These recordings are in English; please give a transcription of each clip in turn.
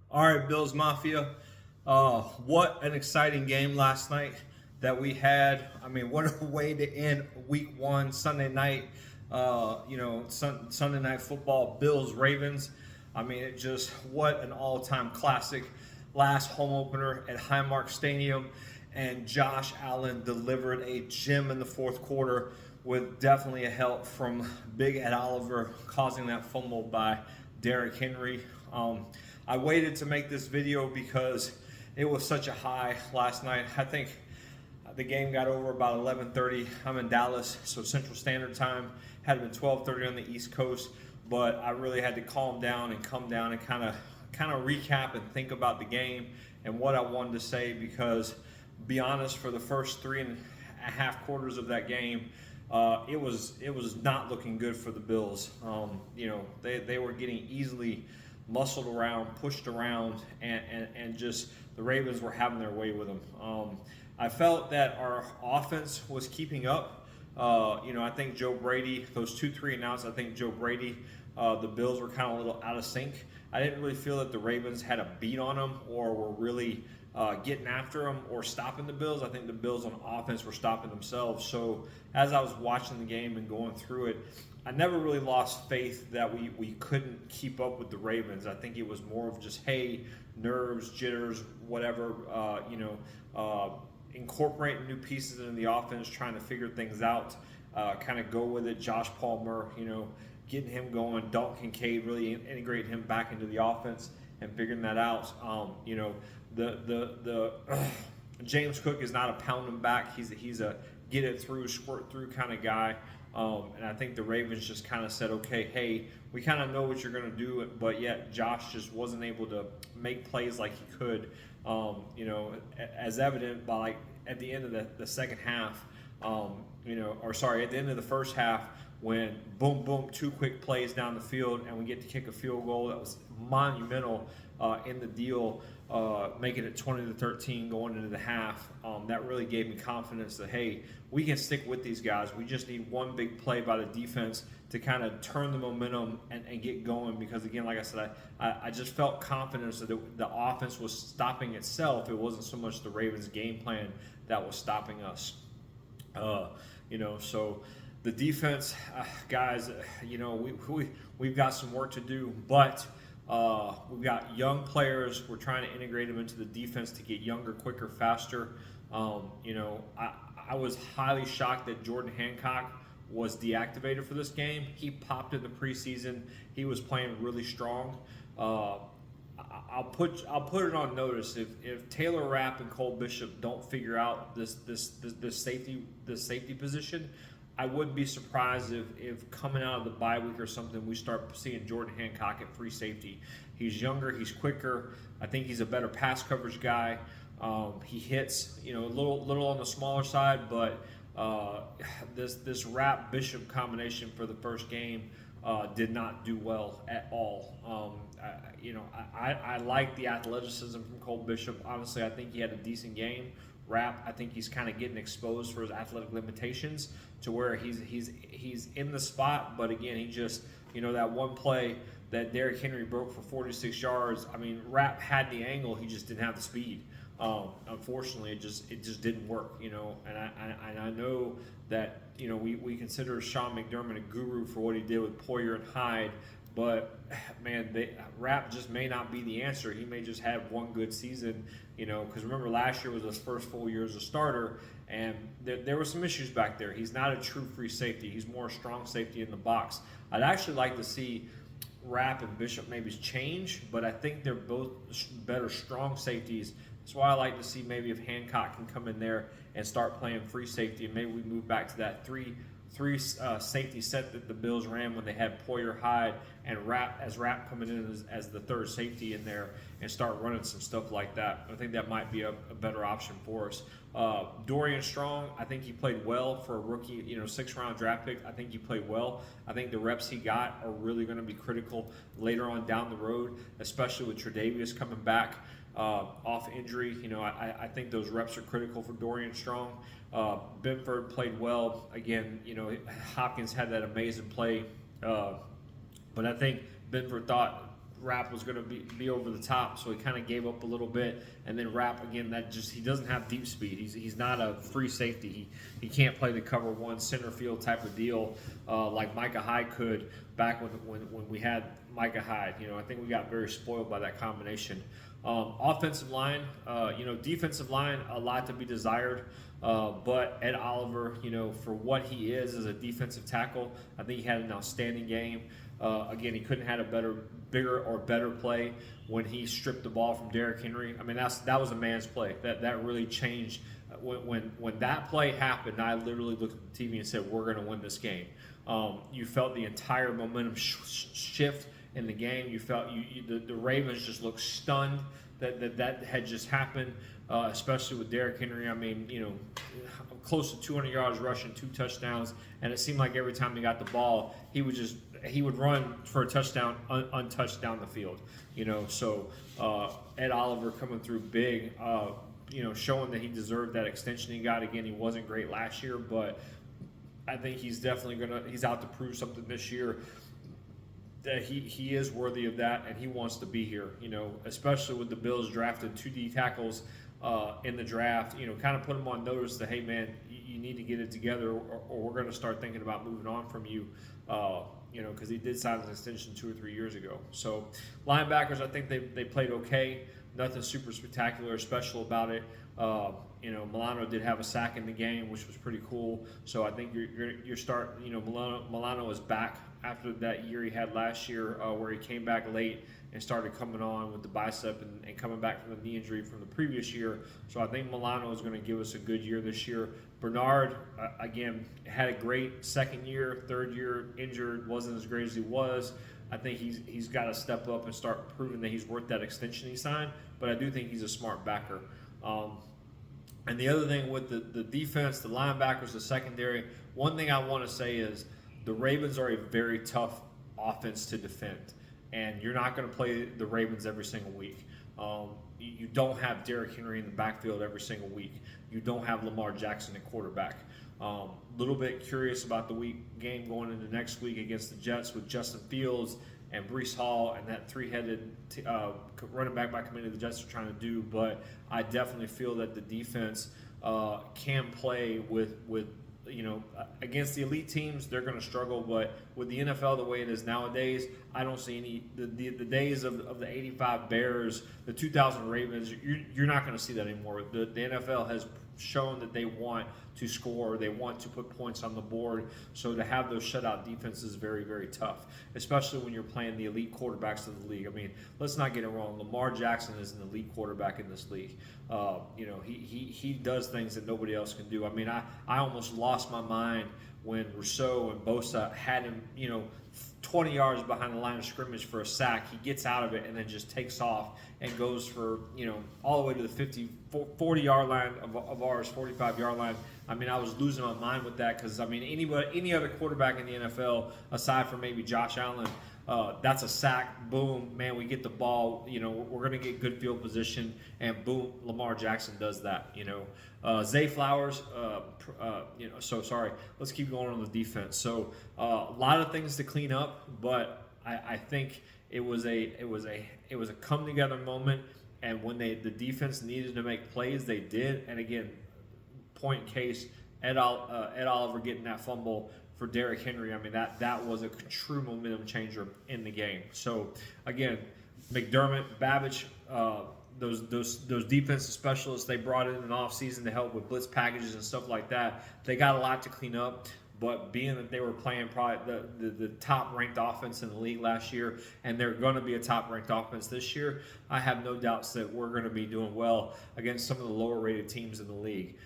All right, Bills Mafia. What an exciting game last night that we had. I mean, what a way to end week one, Sunday night. Sunday night football, Bills Ravens. I mean, what an all time classic. Last home opener at Highmark Stadium, and Josh Allen delivered a gem in the fourth quarter with definitely a help from Big Ed Oliver causing that fumble by Derrick Henry. I waited to make this video because it was such a high last night. I think the game got over about 11:30. I'm in Dallas, so Central Standard Time. Had it been 12:30 on the East Coast, but I really had to calm down and come down and kind of recap and think about the game and what I wanted to say because, be honest, for the first 3.5 quarters of that game, it was not looking good for the Bills. They were getting easily muscled around, pushed around, and just the Ravens were having their way with them. I felt that our offense was keeping up. I think Joe Brady, those 2-3 and outs, I think Joe Brady, the Bills were kind of a little out of sync. I didn't really feel that the Ravens had a beat on them or were really getting after them or stopping the Bills. I think the Bills on offense were stopping themselves. So as I was watching the game and going through it, I never really lost faith that we couldn't keep up with the Ravens. I think it was more of just, hey, nerves, jitters, whatever, incorporating new pieces into the offense, trying to figure things out, kind of go with it. Josh Palmer, getting him going. Dalton Kincaid really integrating him back into the offense and figuring that out. The James Cook is not a pound him back. He's a get it through, squirt through kind of guy. And I think the Ravens just kind of said, okay, hey, we kind of know what you're going to do, but yet Josh just wasn't able to make plays like he could, as evident by at the end of the second half, at the end of the first half when boom, boom, 2 quick plays down the field and we get to kick a field goal that was monumental in the deal, making it 20-13 going into the half. That really gave me confidence that, hey, we can stick with these guys. We just need one big play by the defense to kind of turn the momentum and get going because, again, like I said, I just felt confidence that the offense was stopping itself. It wasn't so much the Ravens' game plan that was stopping us. So the defense, guys, we've got some work to do, but we've got young players. We're trying to integrate them into the defense to get younger, quicker, faster. I was highly shocked that Jordan Hancock was deactivated for this game. He popped in the preseason. He was playing really strong. I'll put it on notice if Taylor Rapp and Cole Bishop don't figure out this safety position. I wouldn't be surprised if coming out of the bye week or something, we start seeing Jordan Hancock at free safety. He's younger, he's quicker. I think he's a better pass coverage guy. He hits, a little on the smaller side, but this Rapp Bishop combination for the first game did not do well at all. I like the athleticism from Cole Bishop. Honestly, I think he had a decent game. Rapp, I think he's kind of getting exposed for his athletic limitations to where he's in the spot, but again, he just, that one play that Derrick Henry broke for 46 yards. I mean, Rapp had the angle, he just didn't have the speed. Unfortunately, it just didn't work, and I know that we consider Sean McDermott a guru for what he did with Poyer and Hyde, but man, Rapp just may not be the answer. He may just have one good season, because remember last year was his first full year as a starter, and there were some issues back there. He's not a true free safety. He's more a strong safety in the box. I'd actually like to see Rapp and Bishop maybe change, but I think they're both better strong safeties. That's why I like to see maybe if Hancock can come in there and start playing free safety, and maybe we move back to that three safety set that the Bills ran when they had Poyer, Hyde, and Rapp coming in as the third safety in there and start running some stuff like that. I think that might be a better option for us. Dorian Strong, I think he played well for a rookie, 6th-round draft pick. I think he played well. I think the reps he got are really going to be critical later on down the road, especially with Tre'Davious coming back off injury. I think those reps are critical for Dorian Strong. Benford played well. Again, Hopkins had that amazing play. But I think Benford thought Rapp was going to be over the top, so he kind of gave up a little bit. And then Rapp, again, he doesn't have deep speed. He's not a free safety. He can't play the cover one center field type of deal like Micah Hyde could back when we had Micah Hyde. I think we got very spoiled by that combination. Offensive line, defensive line, a lot to be desired. But Ed Oliver, for what he is as a defensive tackle, I think he had an outstanding game. Again, he couldn't have had a bigger or better play when he stripped the ball from Derrick Henry. I mean, that was a man's play. That really changed. When that play happened, I literally looked at the TV and said, "We're going to win this game." You felt the entire momentum shift in the game. You felt the Ravens just looked stunned that had just happened, especially with Derrick Henry. I mean, close to 200 yards rushing, 2 touchdowns, and it seemed like every time he got the ball, he would run for a touchdown untouched down the field. So Ed Oliver coming through big, showing that he deserved that extension he got. Again, he wasn't great last year, but I think he's definitely he's out to prove something this year, that he is worthy of that, and he wants to be here, especially with the Bills drafted 2 D tackles in the draft, kind of put him on notice that, hey, man, you need to get it together or we're going to start thinking about moving on from you, because he did sign an extension 2 or 3 years ago. So linebackers, I think they played okay. Nothing super spectacular or special about it. Milano did have a sack in the game, which was pretty cool. So I think you're starting, Milano is back after that year he had last year where he came back late and started coming on with the bicep and coming back from the knee injury from the previous year. So I think Milano is going to give us a good year this year. Bernard, again, had a great second year, third year injured, wasn't as great as he was. I think he's got to step up and start proving that he's worth that extension he signed, but I do think he's a smart backer. And the other thing with the defense, the linebackers, the secondary, one thing I want to say is the Ravens are a very tough offense to defend, and you're not going to play the Ravens every single week. You don't have Derrick Henry in the backfield every single week. You don't have Lamar Jackson at quarterback. Little bit curious about the game going into next week against the Jets with Justin Fields and Breece Hall and that 3-headed running back by committee the Jets are trying to do. But I definitely feel that the defense can play with against the elite teams. They're going to struggle, but with the NFL the way it is nowadays, I don't see any the days of the 85 Bears, the 2000 Ravens. You're not going to see that anymore. The NFL has shown that they want to score, they want to put points on the board. So to have those shutout defenses is very, very tough, especially when you're playing the elite quarterbacks of the league. I mean, let's not get it wrong. Lamar Jackson is an elite quarterback in this league. He does things that nobody else can do. I mean, I almost lost my mind when Rousseau and Bosa had him, 20 yards behind the line of scrimmage for a sack. He gets out of it and then just takes off and goes for, all the way to the 40-yard line of ours, 45-yard line. I mean, I was losing my mind with that because, any other quarterback in the NFL, aside from maybe Josh Allen, that's a sack. Boom, man, we get the ball. We're going to get good field position, and boom, Lamar Jackson does that. Zay Flowers. So sorry. Let's keep going on the defense. So a lot of things to clean up, but I think it was a come together moment. And when the defense needed to make plays, they did. And again, point in case, Ed Oliver getting that fumble for Derrick Henry. I mean, that was a true momentum changer in the game. So again, McDermott, Babbage, those defensive specialists they brought in an offseason to help with blitz packages and stuff like that. They got a lot to clean up. But being that they were playing probably the top-ranked offense in the league last year, and they're going to be a top-ranked offense this year, I have no doubts that we're going to be doing well against some of the lower-rated teams in the league.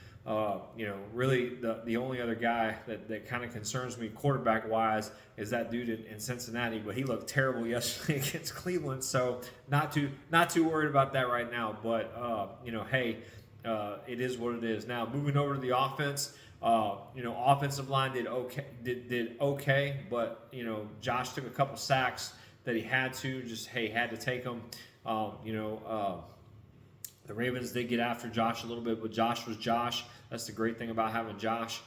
Really the only other guy that kind of concerns me quarterback-wise is that dude in Cincinnati, but he looked terrible yesterday against Cleveland, so not too worried about that right now. But, it is what it is. Now, moving over to the offense, offensive line did okay, but Josh took a couple sacks that he had to had to take them. The Ravens did get after Josh a little bit, but Josh was Josh. That's the great thing about having Josh.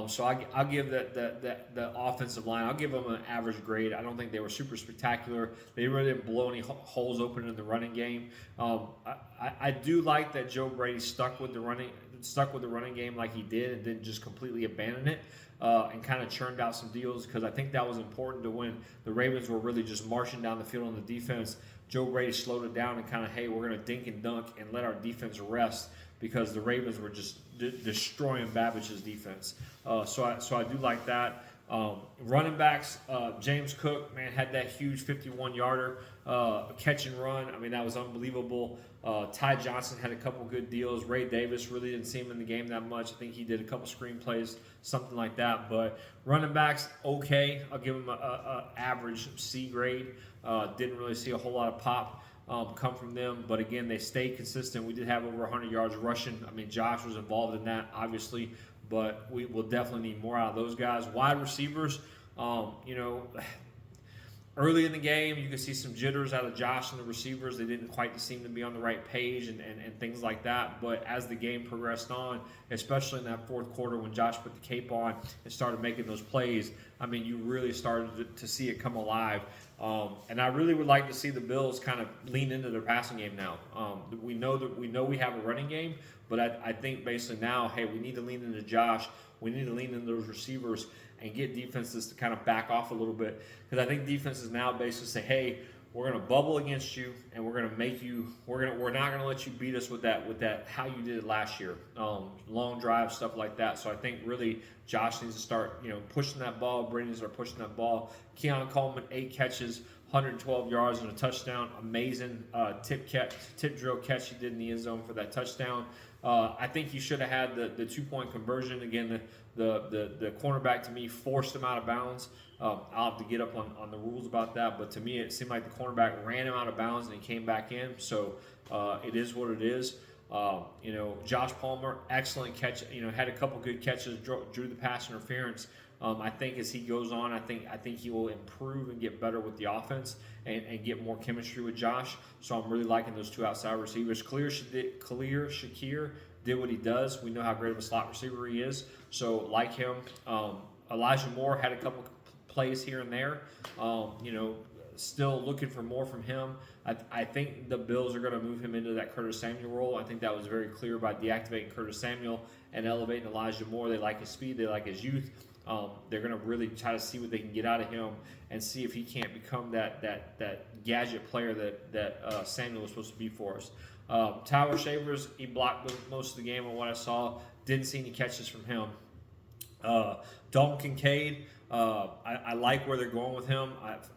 So I'll give the offensive line, I'll give them an average grade. I don't think they were super spectacular. They really didn't blow any holes open in the running game. I do like that Joe Brady stuck with the running game like he did, and didn't just completely abandon it. And kind of churned out some deals, because I think that was important to when the Ravens were really just marching down the field on the defense. Joe Brady slowed it down and kind of, hey, we're going to dink and dunk and let our defense rest, because the Ravens were just destroying Babbage's defense. So I do like that. Running backs, James Cook, man, had that huge 51-yarder catch and run. I mean, that was unbelievable. Ty Johnson had a couple good deals. Ray Davis really didn't see him in the game that much. I think he did a couple screen plays, something like that. But running backs, okay. I'll give him a average C grade. Didn't really see a whole lot of pop come from them. But again, they stayed consistent. We did have over 100 yards rushing. I mean, Josh was involved in that, obviously. But we will definitely need more out of those guys. Wide receivers, early in the game, you could see some jitters out of Josh and the receivers. They didn't quite seem to be on the right page and things like that. But as the game progressed on, especially in that fourth quarter when Josh put the cape on and started making those plays, I mean, you really started to see it come alive. And I really would like to see the Bills kind of lean into their passing game now. We know we have a running game, but I think basically now, hey, we need to lean into Josh. We need to lean into those receivers and get defenses to kind of back off a little bit. Because I think defenses now basically say, hey, we're going to bubble against you, and we're going to make you. We're not going to let you beat us with that how you did it last year, long drive, stuff like that. So I think really Josh needs to start pushing that ball. Brady needs to start pushing that ball. Keon Coleman, 8 catches, 112 yards and a touchdown. Amazing tip drill catch he did in the end zone for that touchdown. I think he should have had the 2-point conversion. Again, the cornerback, to me, forced him out of bounds. I'll have to get up on the rules about that, but to me it seemed like the cornerback ran him out of bounds and he came back in. So it is what it is. Josh Palmer, excellent catch. Had a couple good catches, drew the pass interference. I think as he goes on, I think he will improve and get better with the offense and get more chemistry with Josh. So I'm really liking those 2 outside receivers. Khalil Shakir did what he does. We know how great of a slot receiver he is. So like him. Elijah Moore had a couple plays here and there. Still looking for more from him. I think the Bills are going to move him into that Curtis Samuel role. I think that was very clear by deactivating Curtis Samuel and elevating Elijah Moore. They like his speed. They like his youth. They're going to really try to see what they can get out of him and see if he can't become that gadget player that Samuel was supposed to be for us. Tyler Shavers, he blocked most of the game on what I saw. Didn't see any catches from him. Dalton Kincaid, I like where they're going with him.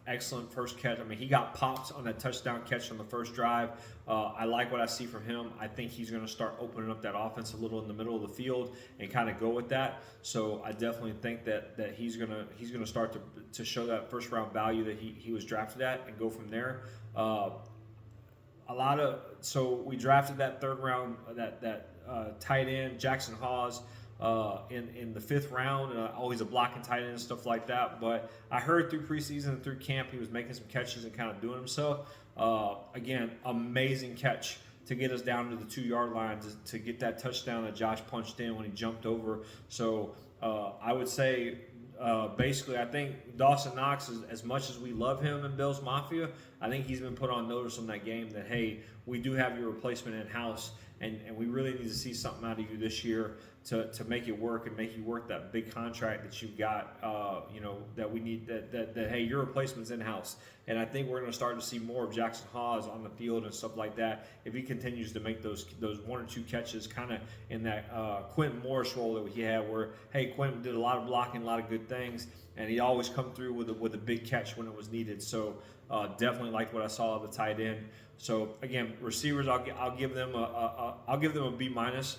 Excellent first catch. I mean, he got popped on that touchdown catch on the first drive. I like what I see from him. I think he's going to start opening up that offense a little in the middle of the field and kind of go with that. So I definitely think that he's going to start to show that first round value that he was drafted at and go from there. So we drafted that third round that tight end Jackson Hawes. In the 5th round, always a blocking tight end and stuff like that. But I heard through preseason and through camp he was making some catches and kind of doing himself. Again, amazing catch to get us down to the 2-yard line to get that touchdown that Josh punched in when he jumped over. So I would say basically I think Dawson Knox, as much as we love him in Bills Mafia, I think he's been put on notice on that game that, hey, we do have your replacement in-house, and we really need to see something out of you this year to make it work and make you work that big contract that you've got, that we need, that hey, your replacement's in-house. And I think we're going to start to see more of Jackson Hawes on the field and stuff like that if he continues to make those 1 or 2 catches kind of in that Quentin Morris role that he had where, hey, Quentin did a lot of blocking, a lot of good things, and he always come through with a big catch when it was needed. So definitely liked what I saw of the tight end. So again, receivers, I'll give them a B minus.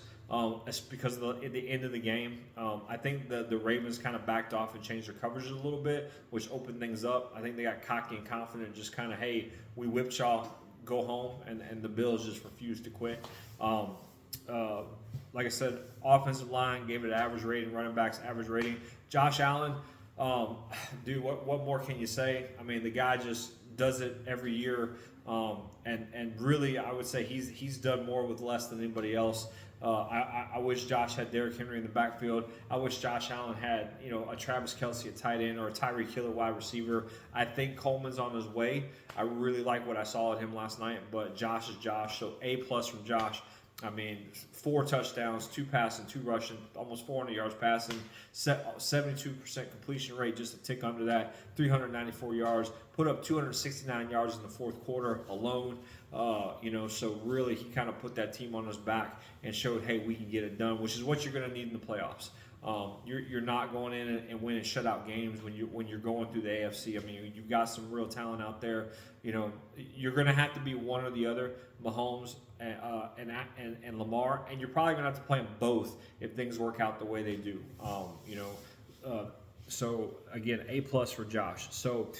It's because of the end of the game. I think the Ravens kind of backed off and changed their coverages a little bit, which opened things up. I think they got cocky and confident, just kind of, hey, we whipped y'all, go home, and the Bills just refused to quit. Like I said, offensive line gave it an average rating, running backs average rating. Josh Allen, dude, what more can you say? I mean, the guy just does it every year. And really, I would say he's done more with less than anybody else. I wish Josh had Derrick Henry in the backfield. I wish Josh Allen had, a Travis Kelce at tight end or a Tyreek Hill at wide receiver. I think Coleman's on his way. I really like what I saw at him last night, but Josh is Josh. So A+ from Josh. I mean, 4 touchdowns, 2 passing, 2 rushing, almost 400 yards passing, 72% completion rate, just a tick under that, 394 yards, put up 269 yards in the fourth quarter alone. So really he kind of put that team on his back and showed, hey, we can get it done, which is what you're going to need in the playoffs. You're not going in and winning shutout games when you're going through the AFC. I mean, you've got some real talent out there. You're going to have to be one or the other, Mahomes and Lamar, and you're probably going to have to play them both if things work out the way they do. So again, A+ for Josh. So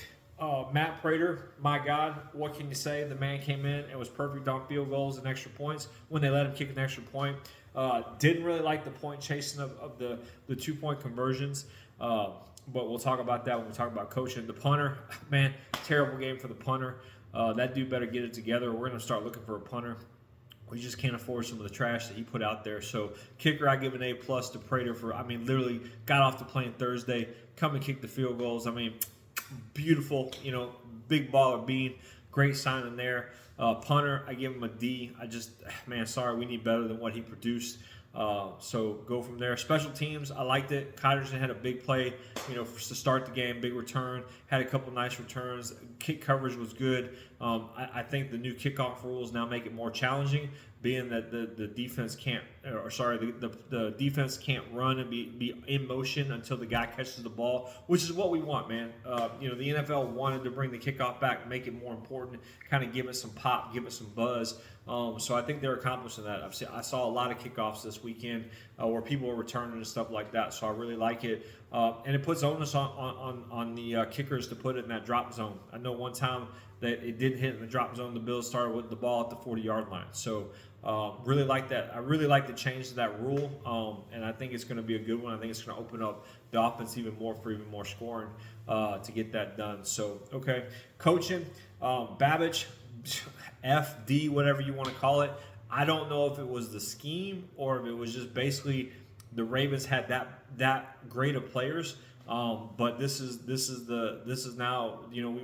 Matt Prater, my God, what can you say? The man came in and was perfect on field goals and extra points when they let him kick an extra point. Didn't really like the point chasing of the 2-point conversions, but we'll talk about that when we talk about coaching. The punter, man, terrible game for the punter. That dude better get it together. We're going to start looking for a punter. We just can't afford some of the trash that he put out there. So kicker, I give an A+ to Prater for, literally got off the plane Thursday, come and kick the field goals. Beautiful, big baller bean, great signing there. Punter, I give him a D. Sorry, we need better than what he produced. So go from there. Special teams, I liked it. Kyderson had a big play, to start the game, big return. Had a couple nice returns. Kick coverage was good. I think the new kickoff rules now make it more challenging, being that the defense can't, the defense can't run and be in motion until the guy catches the ball, which is what we want, man. The NFL wanted to bring the kickoff back, make it more important, kind of give it some pop, give it some buzz. So I think they're accomplishing that. I saw a lot of kickoffs this weekend where people were returning and stuff like that. So I really like it, and it puts onus on the kickers to put it in that drop zone. I know one time that it didn't hit in the drop zone. The Bills started with the ball at the 40-yard line. So really like that. I really like the change to that rule, and I think it's going to be a good one. I think it's going to open up the offense even more for even more scoring to get that done. So, okay. Coaching, Babbage, FD, whatever you want to call it. I don't know if it was the scheme or if it was just basically the Ravens had that great of players. But this is now,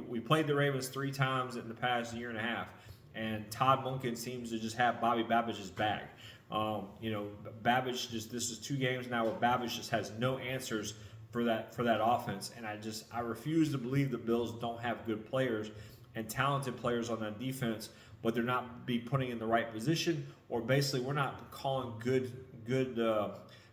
we played the Ravens 3 times in the past year and a half, and Todd Monken seems to just have Bobby Babbage's bag. Babbage this is 2 games now where Babbage just has no answers for that offense, and I refuse to believe the Bills don't have good players and talented players on that defense, but they're not be putting in the right position, or basically we're not calling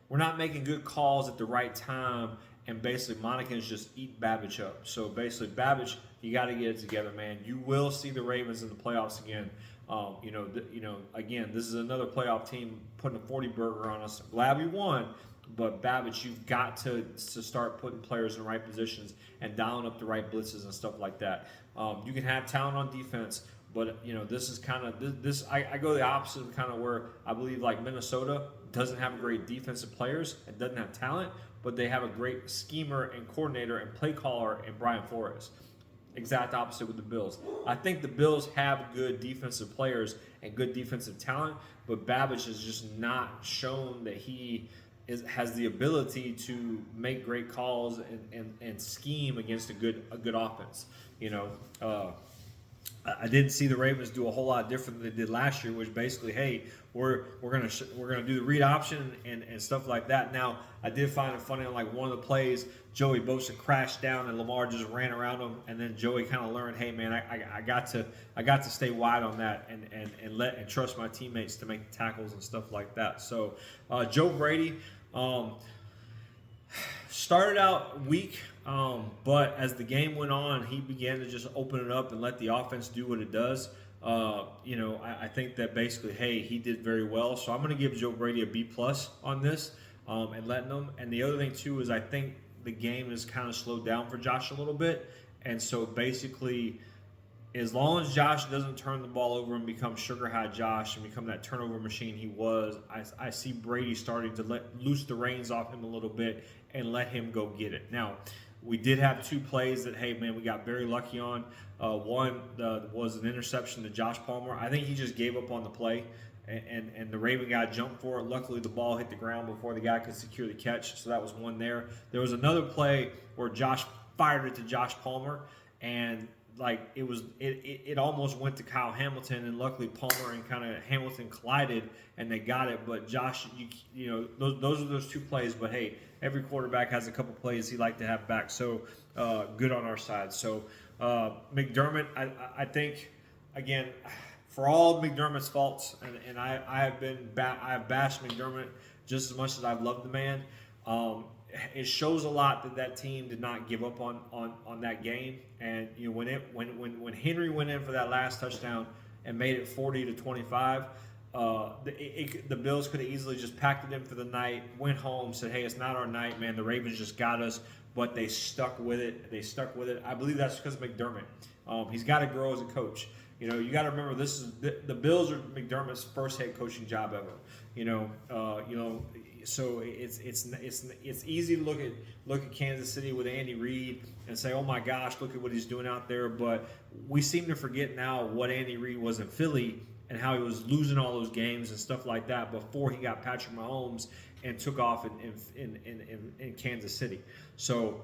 we're not making good calls at the right time. And basically, Monikins just eat Babbage up. So basically, Babbage, you got to get it together, man. You will see the Ravens in the playoffs again. Again, this is another playoff team putting a 40 burger on us. Glad we won, but Babbage, you've got to start putting players in the right positions and dialing up the right blitzes and stuff like that. You can have talent on defense, but this is kind of this. I go the opposite of kind of where I believe like Minnesota doesn't have great defensive players and doesn't have talent, but they have a great schemer and coordinator and play caller in Brian Flores. Exact opposite with the Bills. I think the Bills have good defensive players and good defensive talent, but Babbage has just not shown that he has the ability to make great calls and scheme against a good offense. I didn't see the Ravens do a whole lot different than they did last year, which basically, hey, we're gonna do the read option and stuff like that. Now, I did find it funny on like one of the plays, Joey Bosa crashed down and Lamar just ran around him, and then Joey kind of learned, hey man, I got to stay wide on that and trust my teammates to make the tackles and stuff like that. So Joe Brady started out weak. But as the game went on, he began to just open it up and let the offense do what it does. I think that basically, hey, he did very well. So I'm going to give Joe Brady a B+ on this and letting him. And the other thing, too, is I think the game is kind of slowed down for Josh a little bit. And so basically, as long as Josh doesn't turn the ball over and become sugar high Josh and become that turnover machine he was, I see Brady starting to let loose the reins off him a little bit and let him go get it. Now, we did have 2 plays that, hey, man, we got very lucky on. One was an interception to Josh Palmer. I think he just gave up on the play, and the Raven guy jumped for it. Luckily, the ball hit the ground before the guy could secure the catch, so that was one there. There was another play where Josh fired it to Josh Palmer, and like it almost went to Kyle Hamilton, and luckily Palmer and kind of Hamilton collided and they got it. But Josh, you know, those are those two plays. But hey, every quarterback has a couple plays he like to have back. So good on our side. So McDermott, I think again, for all McDermott's faults, and I have bashed McDermott just as much as I've loved the man. It shows a lot that team did not give up on that game. And you know, when Henry went in for that last touchdown and made it 40-25, the Bills could have easily just packed it in for the night, went home, said, "Hey, it's not our night, man. The Ravens just got us." But they stuck with it. I believe that's because of McDermott. He's got to grow as a coach. You know, you got to remember this is the Bills are McDermott's first head coaching job ever. So it's easy to look at Kansas City with Andy Reid and say, "Oh my gosh, look at what he's doing out there." But we seem to forget now what Andy Reid was in Philly and how he was losing all those games and stuff like that before he got Patrick Mahomes and took off in Kansas City. So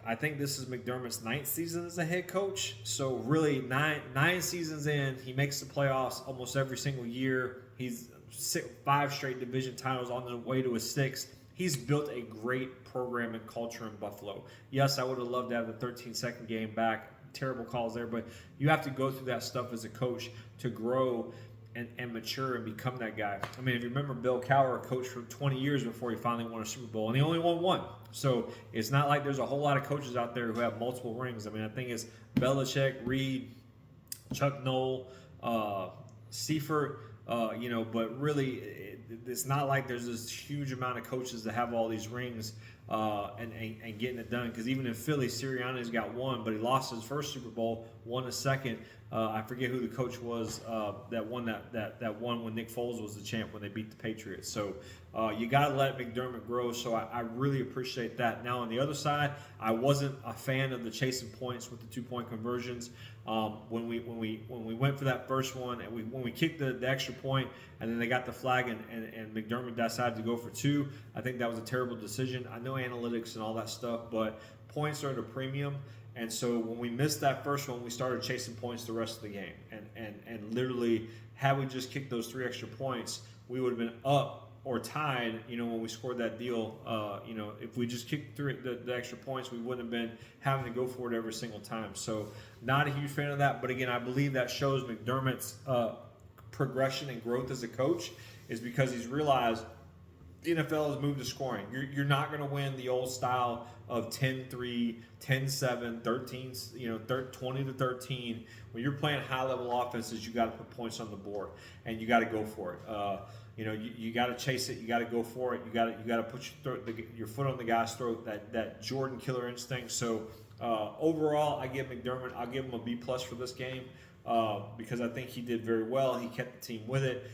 I think this is McDermott's ninth season as a head coach. So really, nine seasons in, he makes the playoffs almost every single year. He's 5 straight division titles on the way to his 6th. He's built a great program and culture in Buffalo. Yes, I would have loved to have the 13-second game back. Terrible calls there, but you have to go through that stuff as a coach to grow and mature and become that guy. I mean, if you remember, Bill Cowher coached for 20 years before he finally won a Super Bowl, and he only won one. So it's not like there's a whole lot of coaches out there who have multiple rings. I mean, I think it's Belichick, Reid, Chuck Noll, Seifert, but really it's not like there's this huge amount of coaches that have all these rings and getting it done. Because even in Philly, Sirianni's got one, but he lost his first Super Bowl, won a second. I forget who the coach was that won that won when Nick Foles was the champ when they beat the Patriots. So you got to let McDermott grow. So I really appreciate that. Now on the other side, I wasn't a fan of the chasing points with the 2-point conversions. When we went for that first one and when we kicked the extra point and then they got the flag and McDermott decided to go for 2, I think that was a terrible decision. I know analytics and all that stuff, but points are at a premium. And so when we missed that first one, we started chasing points the rest of the game. And literally, had we just kicked those 3 extra points, we would have been up or tied, when we scored that deal. If we just kicked through the extra points, we wouldn't have been having to go for it every single time. So not a huge fan of that. But again, I believe that shows McDermott's progression and growth as a coach is because he's realized the NFL has moved to scoring. You're not going to win the old style of 10-3, 10-7, 13, 20-13. When you're playing high-level offenses, you got to put points on the board, and you got to go for it. You got to chase it. You got to go for it. You got to put your foot on the guy's throat. That Jordan killer instinct. So overall, I'll give him a B+ for this game because I think he did very well. He kept the team with it.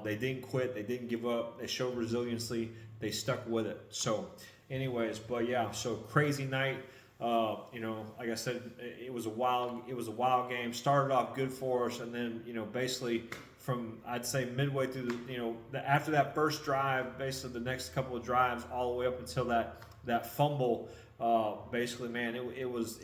They didn't quit. They didn't give up. They showed resiliency. They stuck with it. So, anyways, but yeah, so crazy night. Like I said, it was a wild game. Started off good for us, and then basically from I'd say midway through after that first drive, basically the next couple of drives, all the way up until that fumble. Basically, man, it was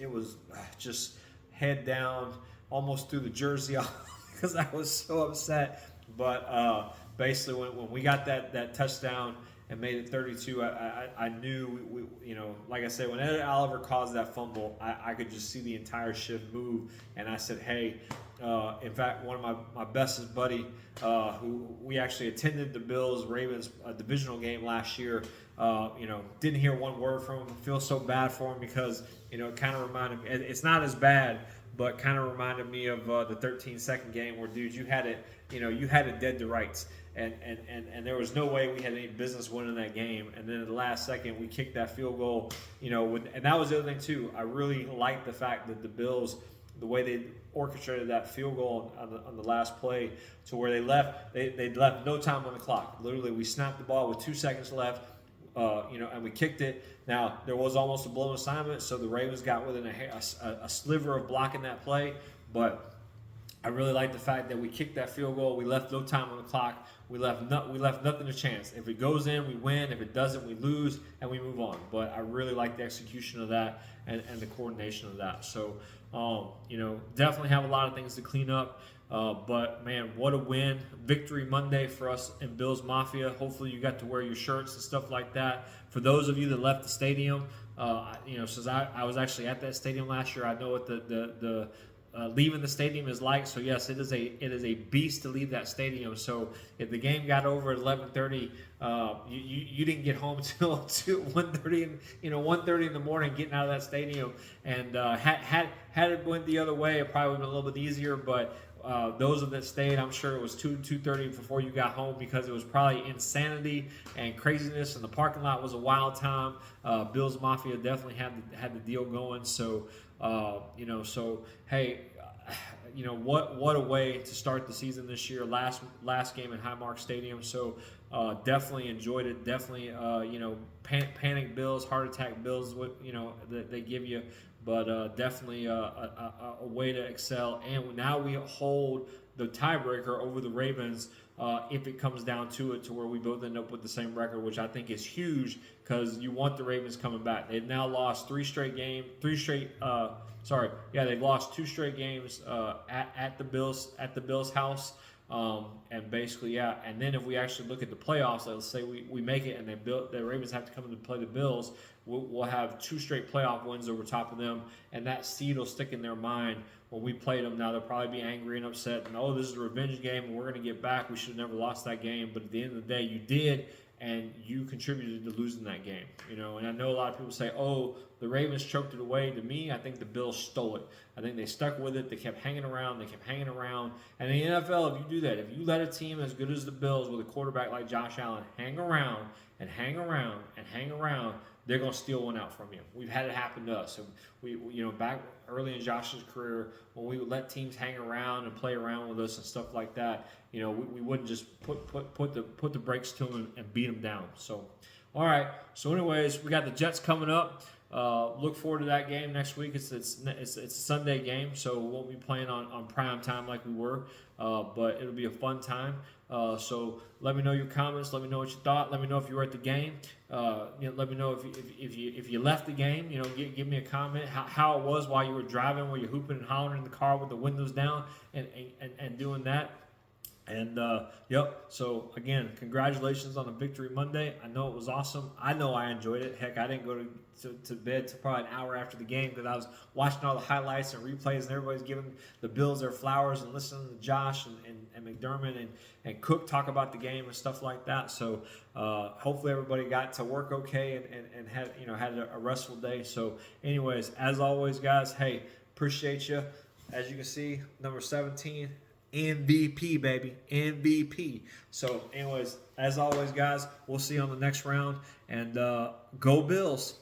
just head down, almost threw the jersey off because I was so upset. But basically, when we got that touchdown and made it 32, I knew like I said, when Ed Oliver caused that fumble, I could just see the entire shift move, and I said, hey. In fact, one of my bestest buddy, who we actually attended the Bills-Ravens divisional game last year, didn't hear one word from him. I feel so bad for him because it kind of reminded me. It's not as bad, but kind of reminded me of the 13-second game where, dude, you had it. You had it dead to rights, and there was no way we had any business winning that game. And then at the last second, we kicked that field goal. And that was the other thing too. I really liked the fact that the Bills, the way they orchestrated that field goal on the last play, to where they left no time on the clock. Literally, we snapped the ball with 2 seconds left. And we kicked it. Now, there was almost a blown assignment, so the Ravens got within a sliver of blocking that play. But I really like the fact that we kicked that field goal. We left no time on the clock. We left nothing to chance. If it goes in, we win. If it doesn't, we lose, and we move on. But I really like the execution of that and the coordination of that. So, definitely have a lot of things to clean up. But, man, what a win. Victory Monday for us in Bills Mafia. Hopefully you got to wear your shirts and stuff like that. For those of you that left the stadium, since I was actually at that stadium last year, I know what the leaving the stadium is like. So yes, it is a beast to leave that stadium. So if the game got over at 11:30, you didn't get home till 1:30, 1:30 in the morning, getting out of that stadium. And had it went the other way, it probably would have been a little bit easier. But those that stayed, I'm sure it was 2:30 before you got home, because it was probably insanity and craziness, and the parking lot was a wild time. Bills Mafia definitely had the deal going. So hey, what a way to start the season this year. Last game at Highmark Stadium. So definitely enjoyed it. Definitely panic Bills, heart attack Bills, that they give you. But definitely a way to excel. And now we hold the tiebreaker over the Ravens if it comes down to it, to where we both end up with the same record, which I think is huge, because you want the Ravens coming back. They've now lost they've lost 2 straight games at the Bills house. And basically, and then if we actually look at the playoffs, let's say we make it and the Ravens have to come in to play the Bills, we'll have 2 straight playoff wins over top of them, and that seed will stick in their mind when we play them. Now they'll probably be angry and upset, and this is a revenge game and we're going to get back. We should have never lost that game, but at the end of the day, you did, and you contributed to losing that game. And I know a lot of people say, the Ravens choked it away. To me, I think the Bills stole it. I think they stuck with it. They kept hanging around. And in the NFL, if you do that, if you let a team as good as the Bills with a quarterback like Josh Allen hang around, they're going to steal one out from you. We've had it happen to us. So we back early in Josh's career, when we would let teams hang around and play around with us and stuff like that, we wouldn't just put the brakes to them and beat them down. So, all right. So, anyways, we got the Jets coming up. Look forward to that game next week. It's a Sunday game, so we won't be playing on prime time like we were, but it'll be a fun time. So let me know your comments. Let me know what you thought. Let me know if you were at the game. Let me know if you left the game. Give me a comment how it was while you were driving, where you're hooping and hollering in the car with the windows down and doing that. And, so, again, congratulations on the Victory Monday. I know it was awesome. I know I enjoyed it. Heck, I didn't go to bed till probably an hour after the game, because I was watching all the highlights and replays, and everybody's giving the Bills their flowers and listening to Josh and McDermott and Cook talk about the game and stuff like that. So hopefully everybody got to work okay and had a restful day. So anyways, as always, guys, hey, appreciate you. As you can see, number 17, MVP, baby. MVP. So, anyways, as always, guys, we'll see you on the next round. And go Bills.